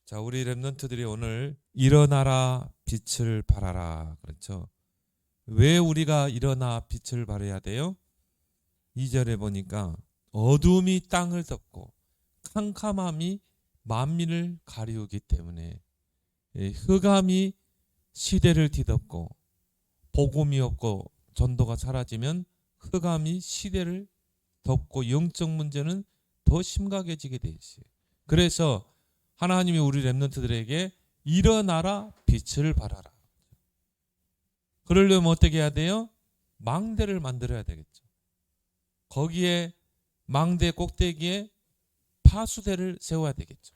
자, 우리 랩런트들이 오늘 일어나라 빛을 발하라 그렇죠. 왜 우리가 일어나 빛을 발해야 돼요? 2절에 보니까 어둠이 땅을 덮고 캄캄함이 만민을 가리우기 때문에 흑암이 시대를 뒤덮고 복음이 없고 전도가 사라지면 흑암이 시대를 덮고 영적 문제는 더 심각해지게 돼 있어요. 그래서 하나님이 우리 랩런트들에게 일어나라 빛을 발하라. 그러려면 어떻게 해야 돼요? 망대를 만들어야 되겠죠. 거기에 망대 꼭대기에 파수대를 세워야 되겠죠.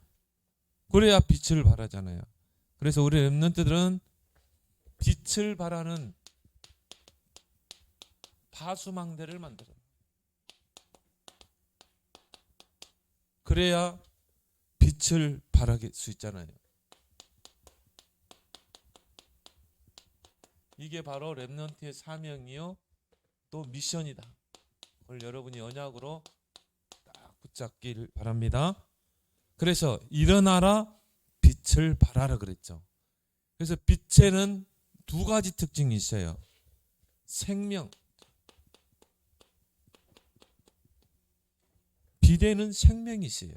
그래야 빛을 발하잖아요. 그래서 우리 랩런트들은 빛을 발하는 파수망대를 만들어요. 그래야 빛을 발할 수 있잖아요. 이게 바로 랩런트의 사명이요 또 미션이다. 그걸 여러분이 언약으로 딱 붙잡기를 바랍니다. 그래서 일어나라 빛을 발하라 그랬죠. 그래서 빛에는 두 가지 특징이 있어요. 생명, 빛에는 생명이 있어요.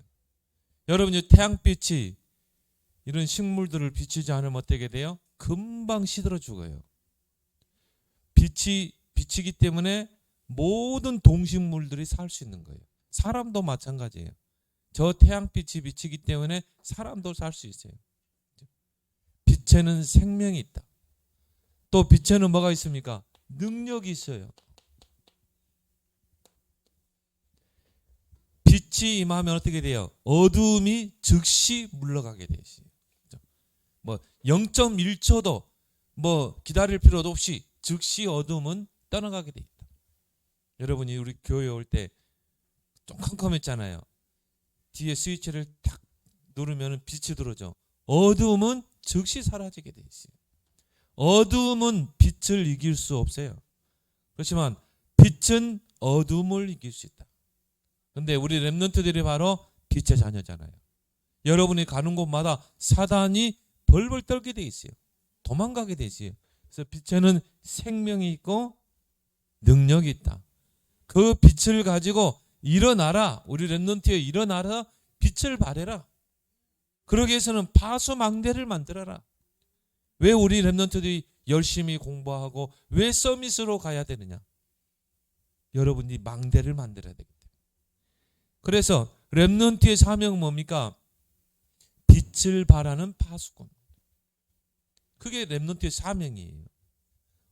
여러분이 태양빛이 이런 식물들을 비추지 않으면 어떻게 돼요? 금방 시들어 죽어요. 빛이 비치기 때문에 모든 동식물들이 살 수 있는 거예요. 사람도 마찬가지예요. 저 태양빛이 비치기 때문에 사람도 살 수 있어요. 빛에는 생명이 있다. 또 빛에는 뭐가 있습니까? 능력이 있어요. 빛이 임하면 어떻게 돼요? 어두움이 즉시 물러가게 돼요. 뭐 0.1초도 뭐 기다릴 필요도 없이 즉시 어둠은 떠나가게 돼 있다. 여러분이 우리 교회 올 때 좀 컴컴했잖아요. 뒤에 스위치를 탁 누르면 빛이 들어오죠. 어둠은 즉시 사라지게 돼 있어요. 어둠은 빛을 이길 수 없어요. 그렇지만 빛은 어둠을 이길 수 있다. 근데 우리 랩런트들이 바로 빛의 자녀잖아요. 여러분이 가는 곳마다 사단이 벌벌 떨게 돼 있어요. 도망가게 돼 있어요. 그래서 빛에는 생명이 있고 능력이 있다. 그 빛을 가지고 일어나라. 우리 랩런트에 일어나라. 빛을 발해라. 그러기 위해서는 파수망대를 만들어라. 왜 우리 랩런트들이 열심히 공부하고 왜 서밋으로 가야 되느냐? 여러분이 망대를 만들어야 되기 때문에. 그래서 랩런트의 사명은 뭡니까? 빛을 발하는 파수꾼. 그게 랩런트의 사명이에요.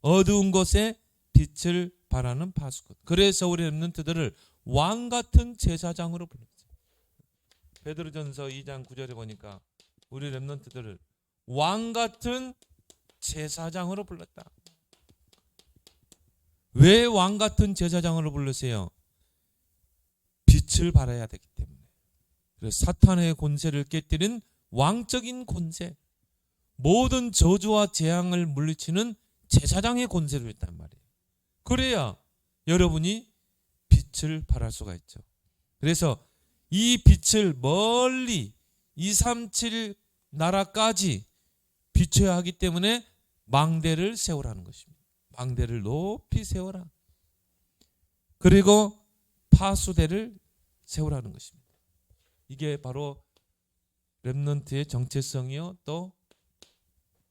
어두운 곳에 빛을 발하는 파수꾼. 그래서 우리 랩런트들을 왕같은 제사장으로 불렀어요. 베드로전서 2장 9절에 보니까 우리 랩런트들을 왕같은 제사장으로 불렀다. 왜 왕같은 제사장으로 불렀어요? 빛을 발해야 되기 때문에. 그래서 사탄의 권세를 깨뜨린 왕적인 권세, 모든 저주와 재앙을 물리치는 제사장의 권세를 했단 말이에요. 그래야 여러분이 빛을 발할 수가 있죠. 그래서 이 빛을 멀리 237 나라까지 비춰야 하기 때문에 망대를 세우라는 것입니다. 망대를 높이 세워라. 그리고 파수대를 세우라는 것입니다. 이게 바로 랩런트의 정체성이요 또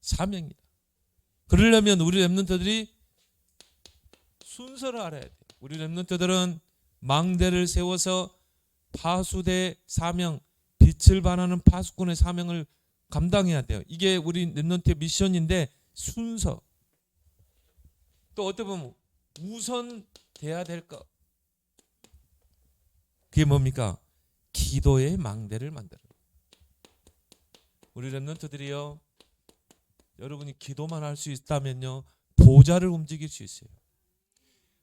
사명이다. 그러려면 우리 랩런트들이 순서를 알아야 돼요. 우리 랩런트들은 망대를 세워서 파수대 사명, 빛을 발하는 파수꾼의 사명을 감당해야 돼요. 이게 우리 랩런트의 미션인데 순서. 또 어떻게 보면 우선 돼야 될 것. 그게 뭡니까? 기도의 망대를 만들어요. 우리 랩런트들이요. 여러분이 기도만 할 수 있다면요. 보좌를 움직일 수 있어요.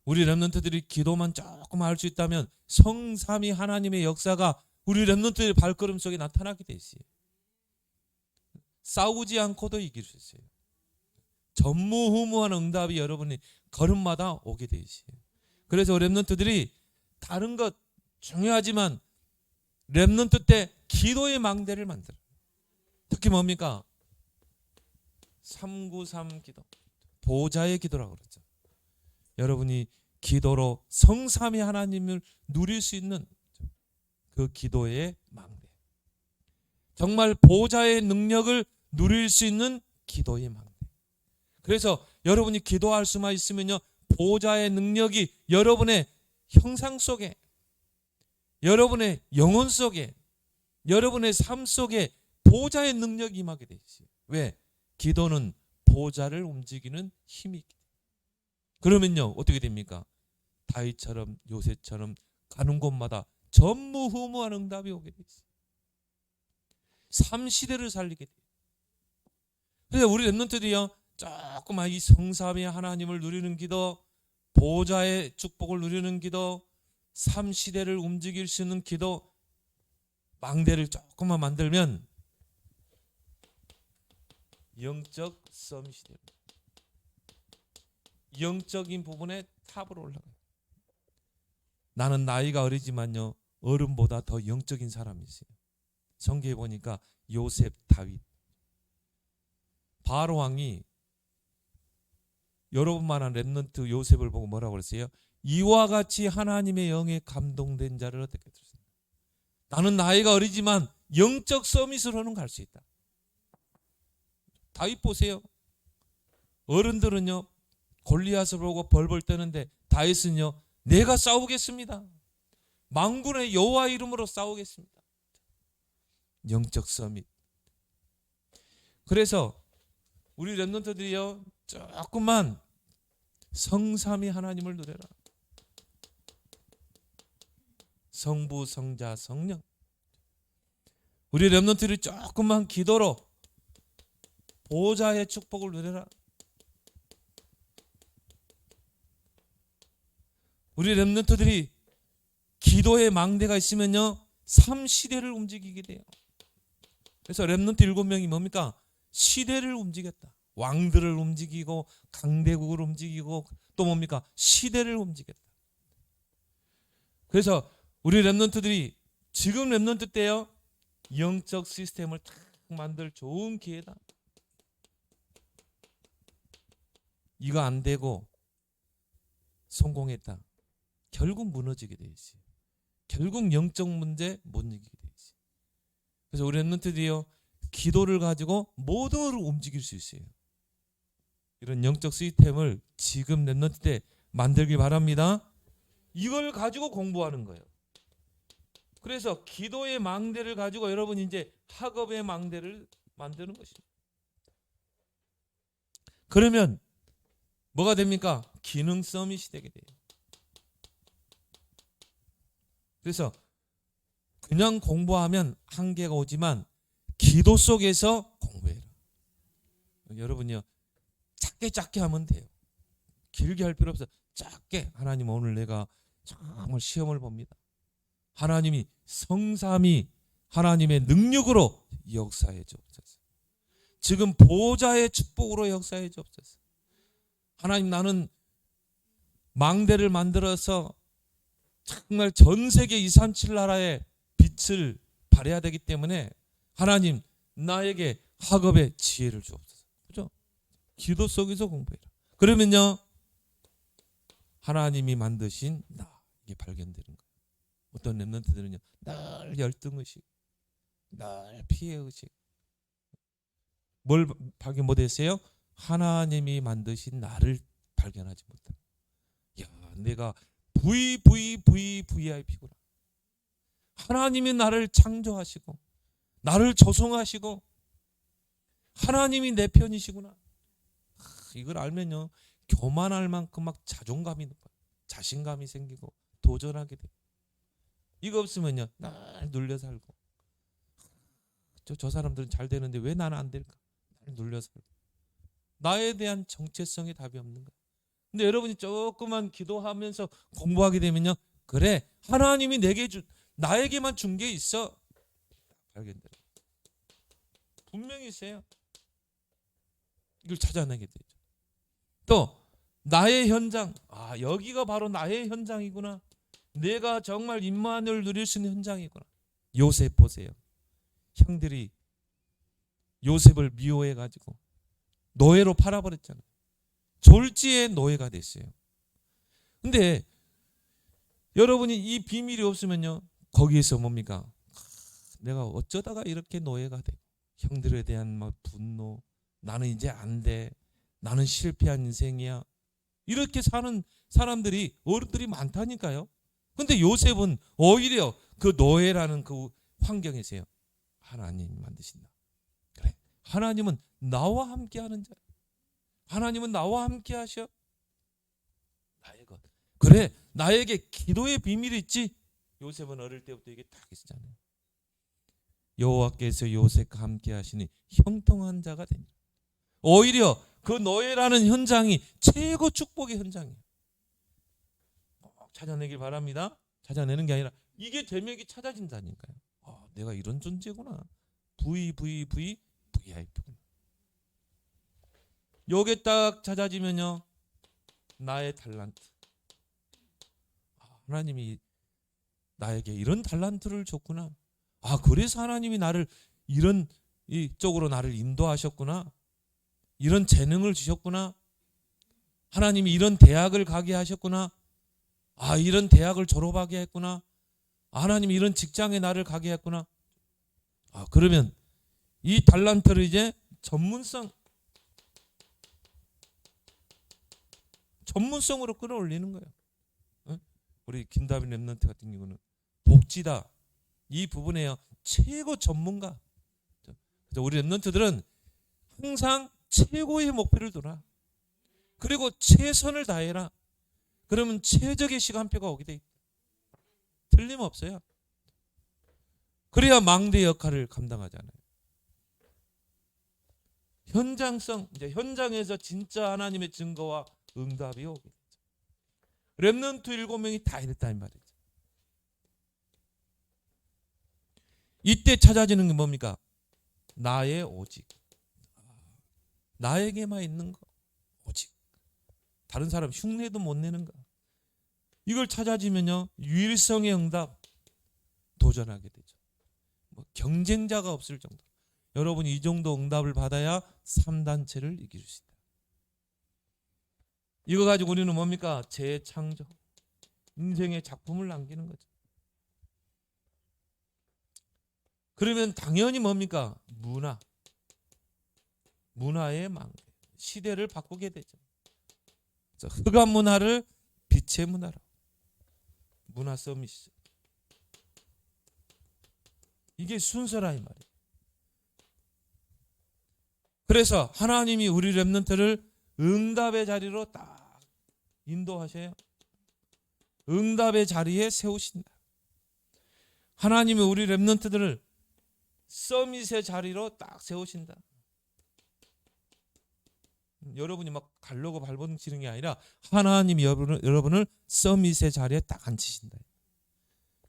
우리 랩런트들이 기도만 조금 할 수 있다면 성삼위 하나님의 역사가 우리 랩런트의 발걸음 속에 나타나게 돼 있어요. 싸우지 않고도 이길 수 있어요. 전무후무한 응답이 여러분이 걸음마다 오게 돼 있어요. 그래서 랩런트들이 다른 것 중요하지만 랩런트 때 기도의 망대를 만들어요. 특히 뭡니까? 393 기도, 보좌의 기도라고 그러죠. 여러분이 기도로 성삼위 하나님을 누릴 수 있는 그 기도의 망대, 정말 보좌의 능력을 누릴 수 있는 기도의 망대. 그래서 여러분이 기도할 수만 있으면요, 보좌의 능력이 여러분의 형상 속에, 여러분의 영혼 속에, 여러분의 삶 속에 보좌의 능력이 임하게 되지. 왜? 기도는 보좌를 움직이는 힘이 있기 때문에. 그러면요 어떻게 됩니까? 다윗처럼 요셉처럼 가는 곳마다 전무후무한 응답이 오게 돼 있어요. 삼시대를 살리게 돼요. 그래서 우리 렘넌트들이요 조금만 이 성삼위 하나님을 누리는 기도, 보좌의 축복을 누리는 기도, 삼시대를 움직일 수 있는 기도 망대를 조금만 만들면 영적 서밋이 돼요. 영적인 부분에 탑으로 올라가요. 나는 나이가 어리지만요 어른보다 더 영적인 사람이 있어요. 성경에 보니까 요셉, 다윗, 바로 왕이 여러분만한 렘넌트 요셉을 보고 뭐라고 그랬어요? 이와 같이 하나님의 영에 감동된 자를 어떻게 들었어요? 나는 나이가 어리지만 영적 서밋으로는 갈 수 있다. 다윗 보세요. 어른들은요 골리앗을 보고 벌벌 떠는데 다윗은요 내가 싸우겠습니다. 만군의 여호와 이름으로 싸우겠습니다. 영적 서밋. 그래서 우리 렘넌트들이요 조금만 성삼위 하나님을 누려라. 성부, 성자, 성령. 우리 렘넌트들이 조금만 기도로 보좌의 축복을 누려라. 우리 렘넌트들이 기도의 망대가 있으면요 3시대를 움직이게 돼요. 그래서 렘넌트 7명이 뭡니까? 시대를 움직였다. 왕들을 움직이고 강대국을 움직이고 또 뭡니까? 시대를 움직였다. 그래서 우리 렘넌트들이 지금 렘넌트 때요 영적 시스템을 탁 만들 좋은 기회다. 이거 안 되고 성공했다. 결국 무너지게 돼 있어요. 결국 영적 문제 못 이기게 돼 있어요. 그래서 우리 렘넌트들이요 기도를 가지고 모든 걸 움직일 수 있어요. 이런 영적 시스템을 지금 렘넌트 때 만들길 바랍니다. 이걸 가지고 공부하는 거예요. 그래서 기도의 망대를 가지고 여러분이 이제 학업의 망대를 만드는 것입니다. 그러면 뭐가 됩니까? 기능 서밋이 되게 돼요. 그래서 그냥 공부하면 한계가 오지만 기도 속에서 공부해라. 여러분요 작게 하면 돼요. 길게 할 필요 없어요. 작게 하나님 오늘 내가 정말 시험을 봅니다. 하나님이 성삼위 하나님의 능력으로 역사해 주옵소서. 지금 보좌의 축복으로 역사해 주옵소서. 하나님 나는 망대를 만들어서 정말 전 세계 237 나라의 빛을 발해야 되기 때문에 하나님 나에게 학업의 지혜를 주옵소서. 그죠? 기도 속에서 공부해라. 그러면요 하나님이 만드신 나 이게 발견되는 거예요. 어떤 렘넌트들은요 늘 열등의식, 늘 피해의식. 뭘 발견 못했어요? 하나님이 만드신 나를 발견하지 못해. 야, 내가 VVVVIP구나. 하나님이 나를 창조하시고 나를 조성하시고 하나님이 내 편이시구나. 이걸 알면요 교만할 만큼 막 자존감이 높아요. 자신감이 생기고 도전하게 돼요. 이거 없으면요 날 눌려 살고 저 사람들은 잘 되는데 왜 나는 안 될까? 날 눌려 살고 나에 대한 정체성에 답이 없는 거예요. 근데 여러분이 조금만 기도하면서 공부하게 되면요 그래 하나님이 나에게만 준 게 있어 발견돼요. 분명히 있어요. 이걸 찾아내게 되죠. 또 나의 현장, 여기가 바로 나의 현장이구나. 내가 정말 임마누엘 누릴 수 있는 현장이구나. 요셉 보세요. 형들이 요셉을 미워해 가지고 노예로 팔아버렸잖아요. 졸지의 노예가 됐어요. 근데 여러분이 이 비밀이 없으면요, 거기에서 뭡니까? 내가 어쩌다가 이렇게 노예가 되고, 형들에 대한 막 분노, 나는 이제 안 돼, 나는 실패한 인생이야, 이렇게 사는 사람들이, 어른들이 많다니까요. 근데 요셉은 오히려 그 노예라는 그 환경에서요, 하나님이 만드신다. 그래, 하나님은 나와 함께 하는 자, 하나님은 나와 함께 하셔. 나의 것. 그래, 나에게 기도의 비밀이 있지. 요셉은 어릴 때부터 이게 딱 있었잖아요. 여호와께서 요셉과 함께 하시니 형통한 자가 됩니다. 오히려 그 노예라는 현장이 최고 축복의 현장이에요. 찾아내길 바랍니다. 찾아내는 게 아니라 이게 제목이 찾아진다니까요. 내가 이런 존재구나. VVVVIP구나. 요게 딱 찾아지면요, 나의 달란트. 하나님이 나에게 이런 달란트를 줬구나. 그래서 하나님이 나를 이런 이쪽으로 나를 인도하셨구나. 이런 재능을 주셨구나. 하나님이 이런 대학을 가게 하셨구나. 이런 대학을 졸업하게 했구나. 하나님이 이런 직장에 나를 가게 했구나. 그러면 이 달란트를 이제 전문성으로 끌어올리는 거예요. 우리 김다빈 랩런트 같은 경우는 복지다, 이 부분에요 최고 전문가. 그래서 우리 랩런트들은 항상 최고의 목표를 둬라. 그리고 최선을 다해라. 그러면 최적의 시간표가 오게 돼 있다. 틀림없어요. 그래야 망대 역할을 감당하잖아요. 현장성, 이제 현장에서 진짜 하나님의 증거와 응답이 오게 되죠. 렘넌트 7명이 다 이랬다 이 말이죠. 이때 찾아지는 게 뭡니까? 나의 오직. 나에게만 있는 거. 오직. 다른 사람 흉내도 못 내는 거. 이걸 찾아지면요, 유일성의 응답 도전하게 되죠. 경쟁자가 없을 정도. 여러분이 이 정도 응답을 받아야 3단체를 이길 수 있다. 이거 가지고 우리는 뭡니까? 재창조, 인생의 작품을 남기는 거죠. 그러면 당연히 뭡니까? 문화의 망대, 시대를 바꾸게 되죠. 흑암 문화를 빛의 문화로, 문화 서밋. 이게 순서라 이 말이에요. 그래서 하나님이 우리 렘넌트를 응답의 자리로 딱 인도하셔요. 응답의 자리에 세우신다. 하나님이 우리 렘넌트들을 서밋의 자리로 딱 세우신다. 여러분이 막 가려고 발버둥치는 게 아니라 하나님이 여러분을 서밋의 자리에 딱 앉히신다.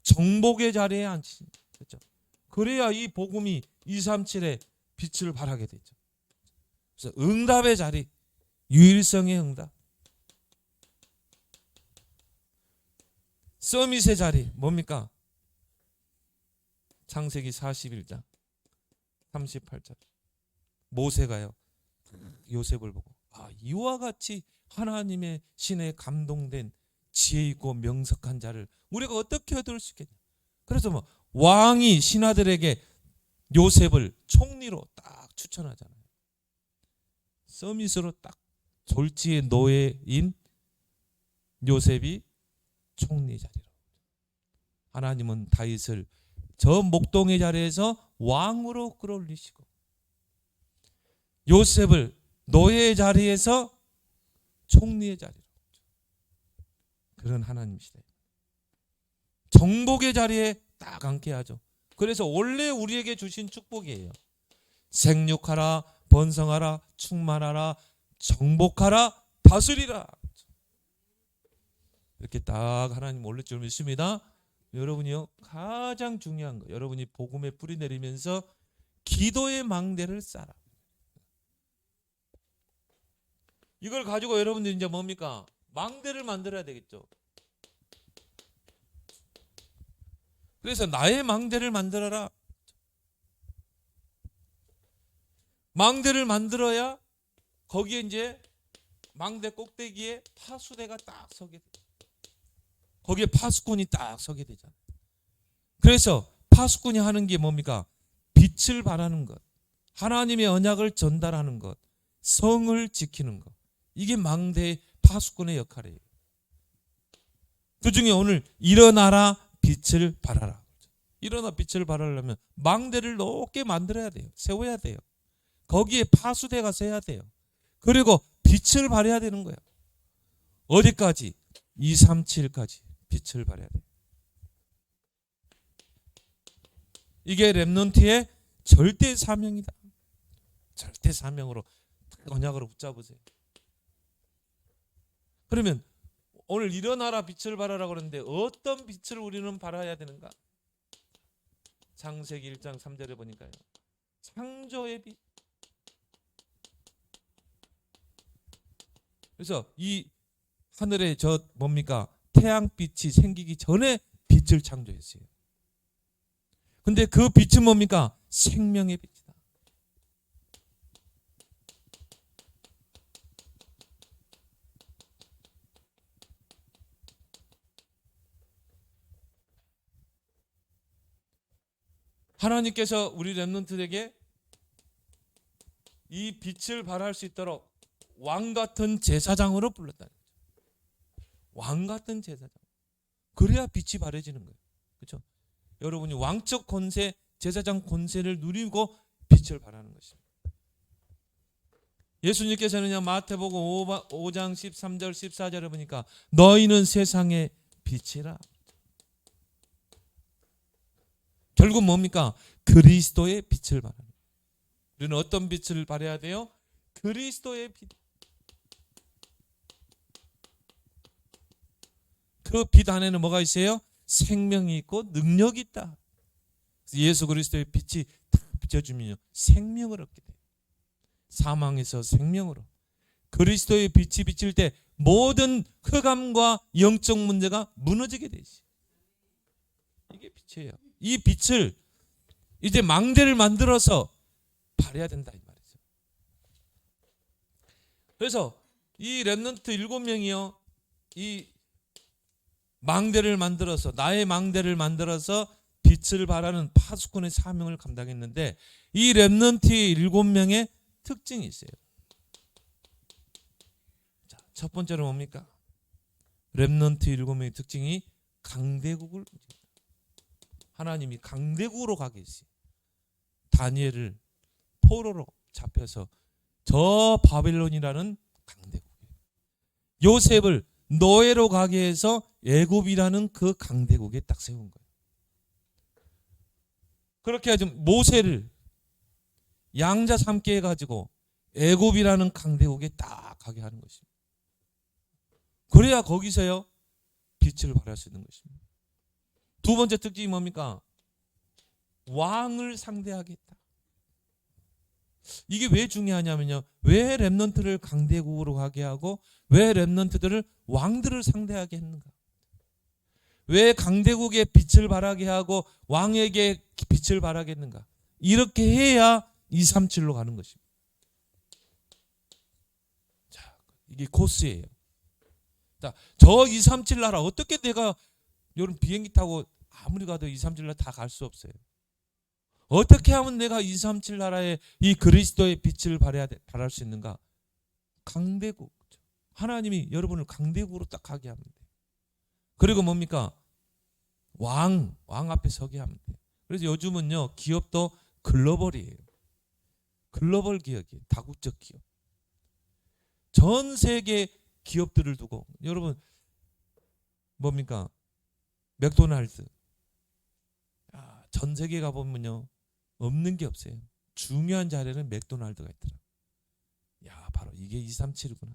정복의 자리에 앉히신다. 그렇죠? 그래야 이 복음이 237의 빛을 발하게 되죠. 그래서 응답의 자리, 유일성의 응답. 서밋의 자리 뭡니까? 창세기 41장 38절. 모세가요, 요셉을 보고 이와 같이 하나님의 신에 감동된 지혜 있고 명석한 자를 우리가 어떻게 얻을 수 있겠냐. 그래서 왕이 신하들에게 요셉을 총리로 딱 추천하잖아요. 서밋으로 딱 졸지의 노예인 요셉이 총리 자리로. 하나님은 다윗을 저 목동의 자리에서 왕으로 끌어올리시고 요셉을 노예의 자리에서 총리의 자리로. 그런 하나님이시다. 정복의 자리에 딱 앉게 하죠. 그래서 원래 우리에게 주신 축복이에요. 생육하라, 번성하라, 충만하라, 정복하라, 다스리라. 이렇게 딱 하나님 올릴 줄 믿습니다. 여러분이요, 가장 중요한 거, 여러분이 복음에 뿌리 내리면서 기도의 망대를 쌓아. 이걸 가지고 여러분들이 이제 뭡니까? 망대를 만들어야 되겠죠. 그래서 나의 망대를 만들어라. 망대를 만들어야 거기에 이제 망대 꼭대기에 파수대가 딱 서게 돼. 거기에 파수꾼이 딱 서게 되잖아요. 그래서 파수꾼이 하는 게 뭡니까? 빛을 발하는 것, 하나님의 언약을 전달하는 것, 성을 지키는 것. 이게 망대 파수꾼의 역할이에요. 그 중에 오늘 일어나라 빛을 발하라. 일어나 빛을 발하려면 망대를 높게 만들어야 돼요. 세워야 돼요. 거기에 파수대가 서야 돼요. 그리고 빛을 발해야 되는 거예요. 어디까지? 237까지 빛을 발해야 돼요. 이게 렘넌트의 절대 사명이다. 절대 사명으로 언약으로 붙잡으세요. 그러면 오늘 일어나라 빛을 발하라 그러는데 어떤 빛을 우리는 발해야 되는가? 창세기 1장 3절에 보니까요. 창조의 빛. 그래서 이 하늘에 저 뭡니까? 태양빛이 생기기 전에 빛을 창조했어요. 근데 그 빛은 뭡니까? 생명의 빛이다. 하나님께서 우리 렘넌트에게 이 빛을 발할 수 있도록 왕 같은 제사장으로 불렀다. 왕 같은 제사장. 그래야 빛이 발해지는 거예요. 그렇죠? 여러분이 왕적 권세, 제사장 권세를 누리고 빛을 발하는 것입니다. 예수님께서는 마태복음 5장 13절 14절에 보니까 너희는 세상의 빛이라. 결국 뭡니까? 그리스도의 빛을 발하는 거예요. 우리는 어떤 빛을 발해야 돼요? 그리스도의 빛. 그 빛 안에는 뭐가 있어요? 생명이 있고 능력이 있다. 예수 그리스도의 빛이 딱 비춰주면요 생명을 얻게 돼요. 사망에서 생명으로. 그리스도의 빛이 비칠 때 모든 흑암과 영적 문제가 무너지게 되지. 이게 빛이에요. 이 빛을 이제 망대를 만들어서 발해야 된다 이 말이죠. 그래서 이 렘넌트 7명이요 이 망대를 만들어서 나의 망대를 만들어서 빛을 발하는 파수꾼의 사명을 감당했는데 이 렘넌트의 7명의 특징이 있어요. 자, 첫 번째로 뭡니까? 렘넌트 7명의 특징이 강대국을 하나님이 강대국으로 가게 했어요. 다니엘을 포로로 잡혀서 저 바벨론이라는 강대국이에요. 요셉을 노예로 가게 해서 애굽이라는 그 강대국에 딱 세운 거예요. 그렇게 하지 모세를 양자 삼게 해가지고 애굽이라는 강대국에 딱 가게 하는 것입니다. 그래야 거기서요 빛을 발할 수 있는 것입니다. 두 번째 특징이 뭡니까? 왕을 상대하게 했다. 이게 왜 중요하냐면요. 왜 렘넌트를 강대국으로 가게 하고 왜 렘넌트들을 왕들을 상대하게 했는가? 왜 강대국에 빛을 발하게 하고 왕에게 빛을 발하게 했는가? 이렇게 해야 237로 가는 것입니다. 자, 이게 코스예요. 자, 저 237 나라 어떻게 내가 여러분 비행기 타고 아무리 가도 237 나라 다 갈 수 없어요. 어떻게 하면 내가 237 나라에 이 그리스도의 빛을 발할 수 있는가? 강대국. 하나님이 여러분을 강대국으로 딱 가게 하면 돼요. 그리고 뭡니까? 왕 앞에 서게 하면 돼요. 그래서 요즘은요 기업도 글로벌이에요. 글로벌 기업이에요. 다국적 기업. 전 세계 기업들을 두고 여러분 뭡니까? 맥도날드. 전 세계 가보면요 없는 게 없어요. 중요한 자리에는 맥도날드가 있더라. 야 바로 이게 237이구나.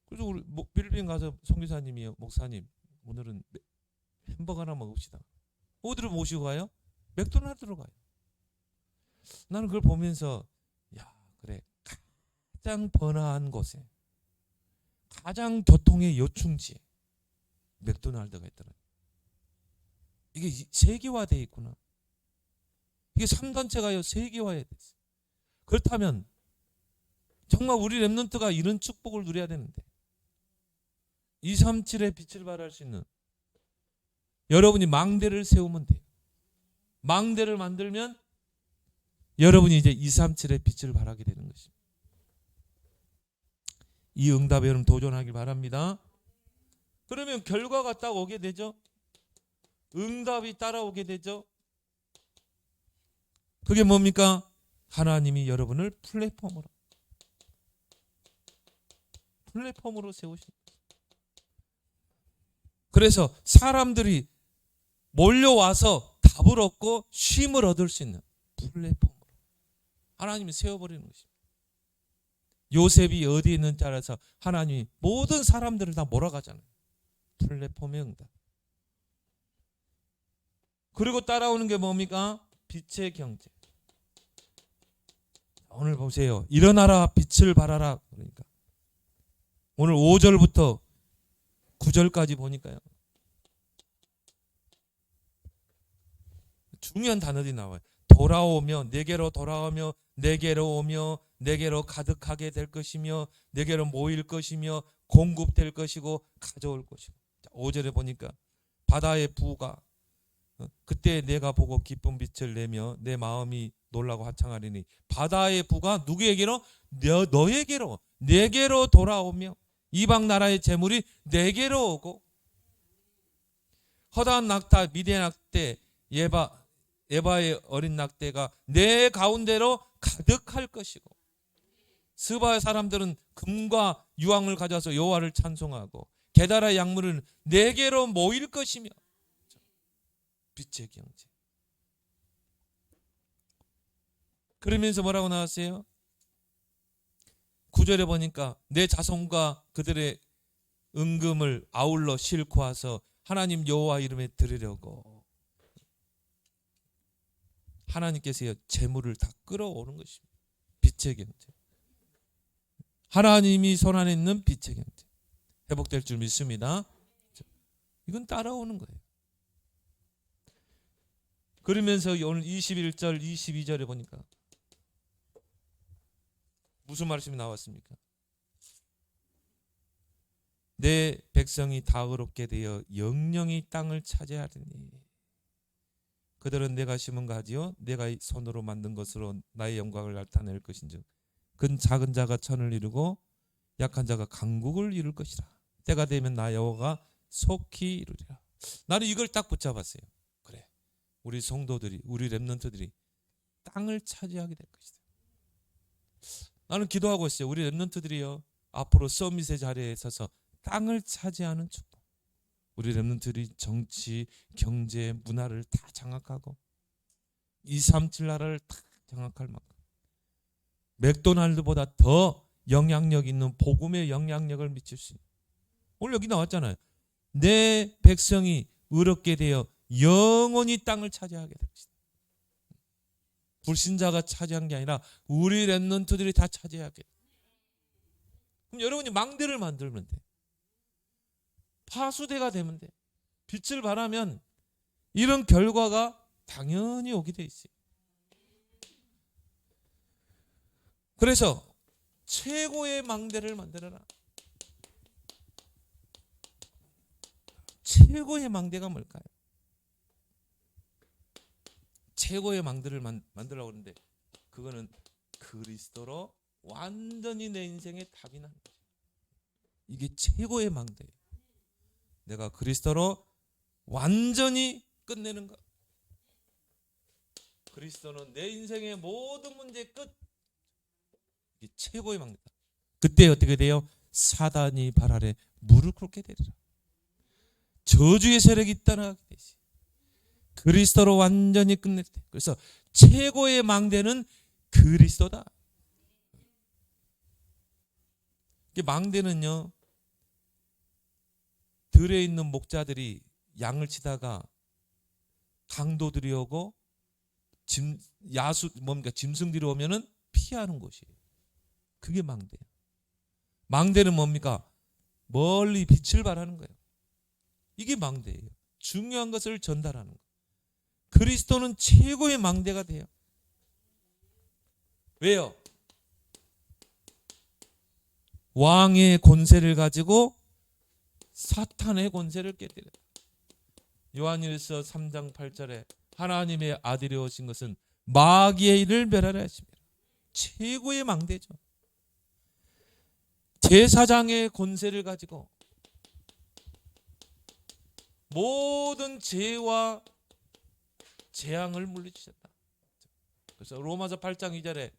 그래서 우리 필리핀 가서 선교사님이 목사님 오늘은 햄버거 하나 먹읍시다. 어디로 모시고 가요? 맥도날드로 가요. 나는 그걸 보면서 야 그래 가장 번화한 곳에 가장 교통의 요충지에 맥도날드가 있더라. 이게 세계화되어 있구나. 이게 3단체가요 세계화해야 됐어요. 그렇다면 정말 우리 렘넌트가 이런 축복을 누려야 되는데 237의 빛을 발할 수 있는 여러분이 망대를 세우면 돼요. 망대를 만들면 여러분이 이제 237의 빛을 발하게 되는 것입니다. 이 응답에 여러분 도전하길 바랍니다. 그러면 결과가 딱 오게 되죠. 응답이 따라오게 되죠. 그게 뭡니까? 하나님이 여러분을 플랫폼으로 세우신 거예요. 그래서 사람들이 몰려와서 답을 얻고 쉼을 얻을 수 있는 플랫폼으로 하나님이 세워버리는 것입니다. 요셉이 어디에 있는지 알아서 하나님이 모든 사람들을 다 몰아가잖아요. 플랫폼의 응답. 그리고 따라오는 게 뭡니까? 빛의 경제. 오늘 보세요. 일어나라 빛을 발하라. 그러니까 오늘 5절부터 9절까지 보니까요. 중요한 단어들이 나와요. 돌아오며 내게로 돌아오며 내게로 오며 내게로 가득하게 될 것이며 내게로 모일 것이며 공급될 것이고 가져올 것이고. 5절에 보니까 바다의 부가 그때 내가 보고 기쁜 빛을 내며 내 마음이 놀라고 하창하리니 바다의 부가 누구에게로? 너에게로 내게로 돌아오며 이방 나라의 재물이 내게로 오고 허다한 낙타 미디안 낙대 에바의 어린 낙대가 내 가운데로 가득할 것이고 스바의 사람들은 금과 유황을 가져와서 여호와를 찬송하고 게다라의 약물은 내게로 모일 것이며. 빛의 경제. 그러면서 뭐라고 나왔어요? 9절에 보니까 내 자손과 그들의 은금을 아울러 싣고 와서 하나님 여호와 이름에 드리려고 하나님께서 재물을 다 끌어오는 것입니다. 빛의 경제. 하나님이 손안에 있는 빛의 경제. 회복될 줄 믿습니다. 이건 따라오는 거예요. 그러면서 오늘 21절 22절에 보니까 무슨 말씀이 나왔습니까? 내 백성이 다 의롭게 되어 영영이 땅을 차지하리니 그들은 내가 심은 가지요 내가 손으로 만든 것으로 나의 영광을 나타낼 것인즉 그 작은 자가 천을 이루고 약한 자가 강국을 이룰 것이라. 때가 되면 나 여호와가 속히 이루리라. 나는 이걸 딱 붙잡았어요. 그래, 우리 성도들이 우리 렘넌트들이 땅을 차지하게 될 것이다. 나는 기도하고 있어요. 우리 렘넌트들이요 앞으로 서밋의 자리에 서서 땅을 차지하는 축복. 우리 렘넌트들이 정치, 경제, 문화를 다 장악하고 237 나라를 다 장악할 만큼 맥도날드보다 더 영향력 있는 복음의 영향력을 미칠 수 있는. 오늘 여기 나왔잖아요. 내 백성이 의롭게 되어 영원히 땅을 차지하게 될 것이다. 불신자가 차지한 게 아니라 우리 렘넌트들이 다 차지하게. 그럼 여러분이 망대를 만들면 돼. 파수대가 되면 돼. 빛을 발하면 이런 결과가 당연히 오게 돼 있어요. 그래서 최고의 망대를 만들어라. 최고의 망대가 뭘까요? 최고의 망대를 만들라고 하는데 그거는 그리스도로 완전히 내 인생의 답이 나는 거죠. 이게 최고의 망대예요. 내가 그리스도로 완전히 끝내는 것. 그리스도는 내 인생의 모든 문제의 끝. 이게 최고의 망대다. 그때 어떻게 돼요? 사단이 발 아래 무릎 꿇게 되리라. 저주의 세력이 떠나게 되지. 그리스도로 완전히 끝낼 때. 그래서 최고의 망대는 그리스도다. 이 망대는요, 들에 있는 목자들이 양을 치다가 강도들이 오고 짐승들이 오면은 피하는 곳이에요. 그게 망대예요. 망대는 뭡니까? 멀리 빛을 발하는 거예요. 이게 망대예요. 중요한 것을 전달하는 거. 그리스도는 최고의 망대가 돼요. 왜요? 왕의 권세를 가지고 사탄의 권세를 깨뜨려. 요한일서 3장 8절에 하나님의 아들이 오신 것은 마귀의 일을 멸하려 하십니다. 최고의 망대죠. 제사장의 권세를 가지고 모든 죄와 재앙을 물리치셨다. 그래서 로마서 8장 2절에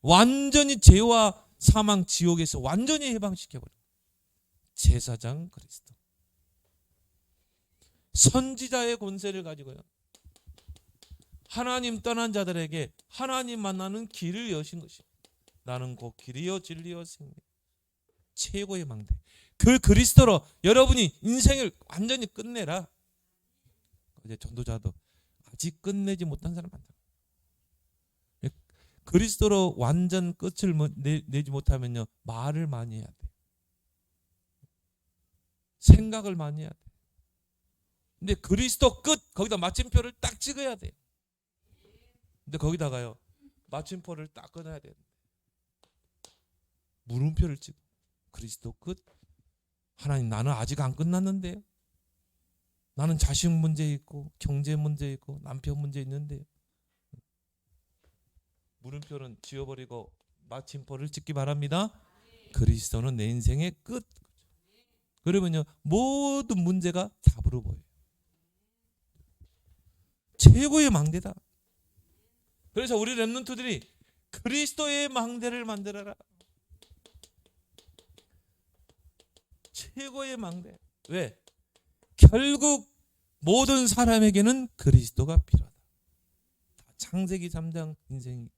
완전히 죄와 사망 지옥에서 완전히 해방시켜버려. 제사장 그리스도. 선지자의 권세를 가지고요, 하나님 떠난 자들에게 하나님 만나는 길을 여신 것이요, 나는 곧 길이요 진리요 생명. 최고의 망대. 그 그리스도로 여러분이 인생을 완전히 끝내라. 이제 전도자도 아직 끝내지 못한 사람 많다. 그리스도로 완전 끝을 내지 못하면요, 말을 많이 해야 돼. 생각을 많이 해야 돼. 근데 그리스도 끝, 거기다 마침표를 딱 찍어야 돼. 근데 거기다가요, 마침표를 딱 끊어야 돼. 물음표를 찍어. 그리스도 끝. 하나님, 나는 아직 안 끝났는데요. 나는 자식 문제 있고 경제 문제 있고 남편 문제 있는데요. 물음표는 지워버리고 마침표를 찍기 바랍니다. 그리스도는 내 인생의 끝. 그러면요, 모든 문제가 답으로 보여요. 최고의 망대다. 그래서 우리 렘넌트들이 그리스도의 망대를 만들어라. 최고의 망대. 왜? 결국 모든 사람에게는 그리스도가 필요하다. 창세기 3장 인생이.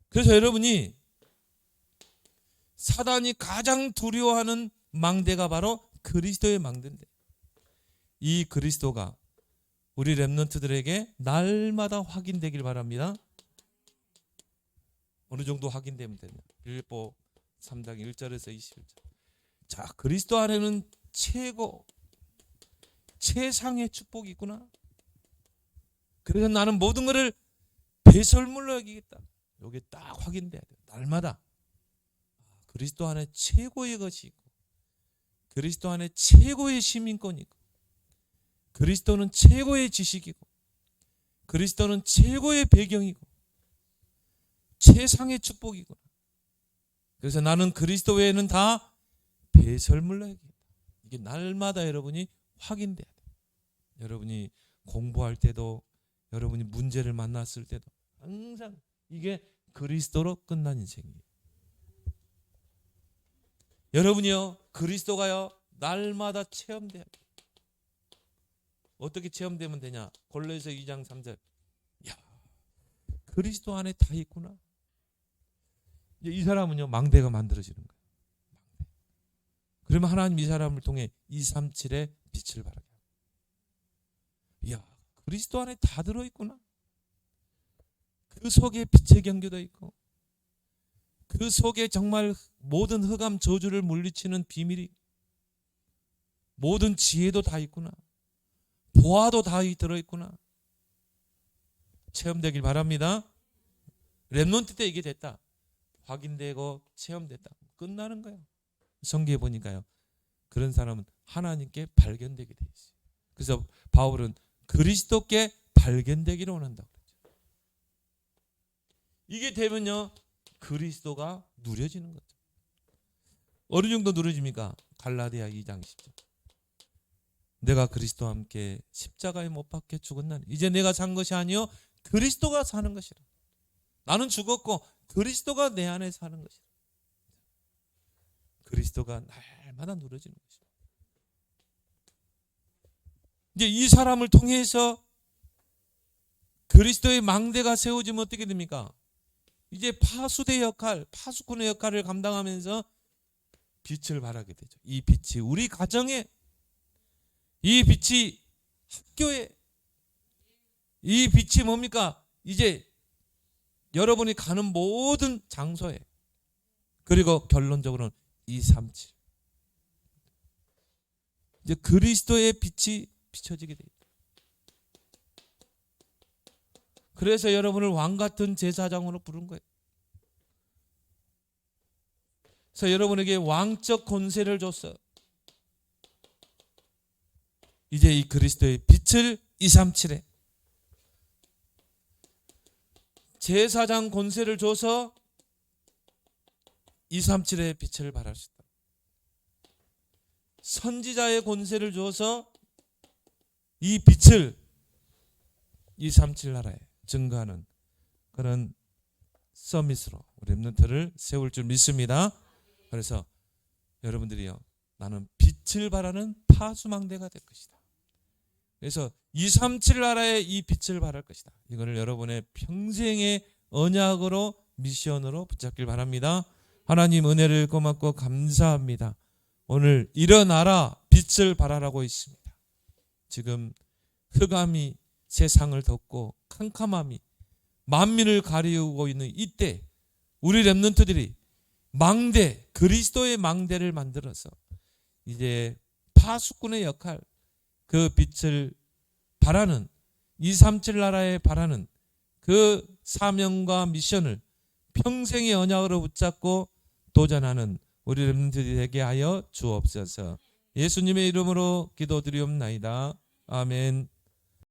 그래서 여러분이 사단이 가장 두려워하는 망대가 바로 그리스도의 망대인데, 이 그리스도가 우리 렘넌트들에게 날마다 확인되길 바랍니다. 어느 정도 확인되면 되냐? 빌립보 3장 1절에서 21절. 자, 그리스도 안에는 최상의 축복이 있구나. 그래서 나는 모든 것을 배설물로 여기겠다. 이게 딱 확인돼야 돼요. 날마다 그리스도 안에 최고의 것이 있고, 그리스도 안에 최고의 시민권이 있고, 그리스도는 최고의 지식이고, 그리스도는 최고의 배경이고, 최상의 축복이구나. 그래서 나는 그리스도 외에는 다 배설물로 여기겠다. 이게 날마다 여러분이 확인돼야 돼요. 여러분이 공부할 때도, 여러분이 문제를 만났을 때도 항상 이게 그리스도로 끝난 인생이에요. 여러분이요, 그리스도가요, 날마다 체험돼야 돼요. 어떻게 체험되면 되냐? 골로새서 2장 3절. 야, 그리스도 안에 다 있구나. 이제 이 사람은요, 망대가 만들어지는 거예요. 망대. 그러면 하나님 이 사람을 통해 237의 빛을 발하게 합니다. 야, 그리스도 안에 다 들어있구나. 그 속에 빛의 경계도 있고, 그 속에 정말 모든 흑암 저주를 물리치는 비밀이, 모든 지혜도 다 있구나. 보아도 다 들어있구나. 체험되길 바랍니다. 렘넌트 때 이게 됐다, 확인되고 체험됐다, 끝나는 거예요. 성경에 보니까요, 그런 사람은 하나님께 발견되게 돼 있어요. 그래서 바울은 그리스도께 발견되기를 원한다고 그랬죠. 이게 되면요, 그리스도가 누려지는 거죠. 어느 정도 누려집니까? 갈라디아 2장 10절. 내가 그리스도와 함께 십자가에 못 박혀 죽었나니 이제 내가 산 것이 아니요 그리스도가 사는 것이라. 나는 죽었고 그리스도가 내 안에 사는 것이라. 그리스도가 날마다 누려지는 것이다. 이제 이 사람을 통해서 그리스도의 망대가 세워지면 어떻게 됩니까? 이제 파수대 역할, 파수꾼의 역할을 감당하면서 빛을 발하게 되죠. 이 빛이 우리 가정에, 이 빛이 학교에, 이 빛이 뭡니까? 이제 여러분이 가는 모든 장소에, 그리고 결론적으로는 237. 이제 그리스도의 빛이 비춰지게 됩니다. 그래서 여러분을 왕 같은 제사장으로 부른 거예요. 그래서 여러분에게 왕적 권세를 줬어요. 이제 이 그리스도의 빛을 237에 제사장 권세를 줘서 237의 빛을 발할 수 있다. 선지자의 권세를 줘서 이 빛을 237 나라에 증거하는 그런 서밋으로 우리 렘넌트를 세울 줄 믿습니다. 그래서 여러분들이요, 나는 빛을 발하는 파수망대가 될 것이다. 그래서 237 나라에 이 빛을 발할 것이다. 이거를 여러분의 평생의 언약으로 미션으로 붙잡길 바랍니다. 하나님 은혜를 고맙고 감사합니다. 오늘 일어나라 빛을 발하라고 있습니다. 지금 흑암이 세상을 덮고 캄캄함이 만민을 가리우고 있는 이때 우리 렘넌트들이 망대, 그리스도의 망대를 만들어서 이제 파수꾼의 역할, 그 빛을 발하는 237 나라에 발하는 그 사명과 미션을 평생의 언약으로 붙잡고 도전하는 우리 렘넌트들이 되게 하여 주옵소서. 예수님의 이름으로 기도드리옵나이다. 아멘.